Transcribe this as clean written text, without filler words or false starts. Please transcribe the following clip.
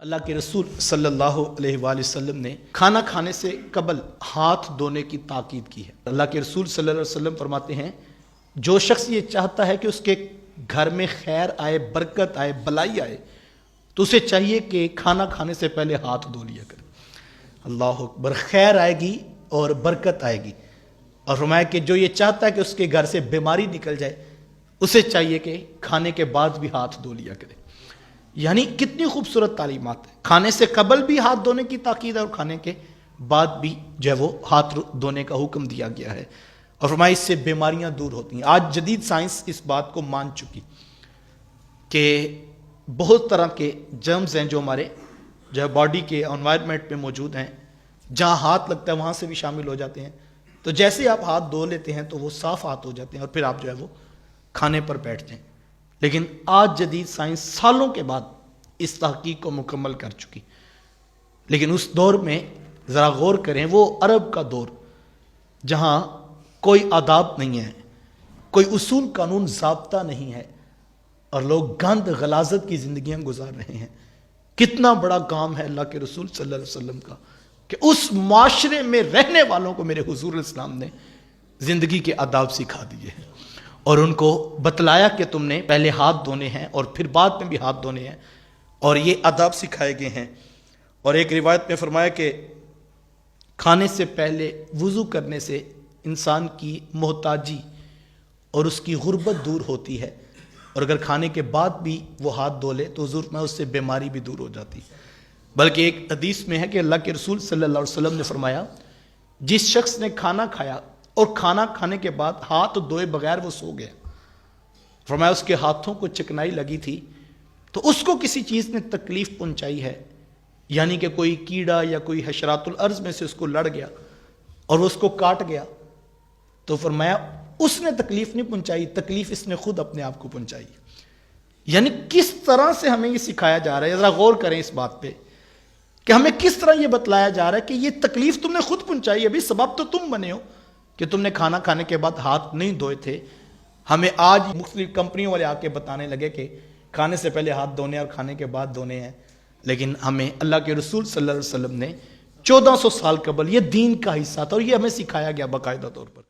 اللہ کے رسول صلی اللہ علیہ وآلہ وسلم نے کھانا کھانے سے قبل ہاتھ دھونے کی تاکید کی ہے۔ اللہ کے رسول صلی اللہ علیہ وسلم فرماتے ہیں جو شخص یہ چاہتا ہے کہ اس کے گھر میں خیر آئے، برکت آئے، بلائی آئے، تو اسے چاہیے کہ کھانا کھانے سے پہلے ہاتھ دھو لیا کرے۔ اللہ اکبر، خیر آئے گی اور برکت آئے گی۔ اور فرمایا کہ جو یہ چاہتا ہے کہ اس کے گھر سے بیماری نکل جائے، اسے چاہیے کہ کھانے کے بعد بھی ہاتھ دھو لیا کرے۔ یعنی کتنی خوبصورت تعلیمات ہیں، کھانے سے قبل بھی ہاتھ دھونے کی تاکید ہے اور کھانے کے بعد بھی جو ہے وہ ہاتھ دھونے کا حکم دیا گیا ہے۔ اور فرمایا اس سے بیماریاں دور ہوتی ہیں۔ آج جدید سائنس اس بات کو مان چکی کہ بہت طرح کے جرمز ہیں جو ہمارے جو ہے باڈی کے انوائرمنٹ میں موجود ہیں، جہاں ہاتھ لگتا ہے وہاں سے بھی شامل ہو جاتے ہیں۔ تو جیسے آپ ہاتھ دھو لیتے ہیں تو وہ صاف ہاتھ ہو جاتے ہیں اور پھر آپ جو ہے وہ کھانے پر بیٹھتے ہیں۔ لیکن آج جدید سائنس سالوں کے بعد اس تحقیق کو مکمل کر چکی، لیکن اس دور میں ذرا غور کریں، وہ عرب کا دور جہاں کوئی آداب نہیں ہے، کوئی اصول قانون ضابطہ نہیں ہے اور لوگ گند غلاظت کی زندگیاں گزار رہے ہیں۔ کتنا بڑا کام ہے اللہ کے رسول صلی اللہ علیہ وسلم کا کہ اس معاشرے میں رہنے والوں کو میرے حضور علیہ السلام نے زندگی کے آداب سکھا دیے ہیں اور ان کو بتلایا کہ تم نے پہلے ہاتھ دھونے ہیں اور پھر بعد میں بھی ہاتھ دھونے ہیں، اور یہ آداب سکھائے گئے ہیں۔ اور ایک روایت میں فرمایا کہ کھانے سے پہلے وضو کرنے سے انسان کی محتاجی اور اس کی غربت دور ہوتی ہے، اور اگر کھانے کے بعد بھی وہ ہاتھ دھو لے تو حضور میں اس سے بیماری بھی دور ہو جاتی۔ بلکہ ایک حدیث میں ہے کہ اللہ کے رسول صلی اللہ علیہ وسلم نے فرمایا جس شخص نے کھانا کھایا اور کھانا کھانے کے بعد ہاتھ دھوئے بغیر وہ سو گیا، فرمایا اس کے ہاتھوں کو چکنائی لگی تھی تو اس کو کسی چیز نے تکلیف پہنچائی ہے، یعنی کہ کوئی کیڑا یا کوئی حشرات الارض میں سے اس کو لڑ گیا اور وہ اس کو کاٹ گیا، تو فرمایا اس نے تکلیف نہیں پہنچائی، تکلیف اس نے خود اپنے آپ کو پہنچائی۔ یعنی کس طرح سے ہمیں یہ سکھایا جا رہا ہے، ذرا غور کریں اس بات پہ کہ ہمیں کس طرح یہ بتلایا جا رہا ہے کہ یہ تکلیف تم نے خود پہنچائی، ابھی سبب تو تم بنے ہو کہ تم نے کھانا کھانے کے بعد ہاتھ نہیں دھوئے تھے۔ ہمیں آج مختلف کمپنیوں والے آ کے بتانے لگے کہ کھانے سے پہلے ہاتھ دھونے اور کھانے کے بعد دھونے ہیں، لیکن ہمیں اللہ کے رسول صلی اللہ علیہ وسلم نے 1400 سال قبل یہ دین کا حصہ تھا اور یہ ہمیں سکھایا گیا باقاعدہ طور پر۔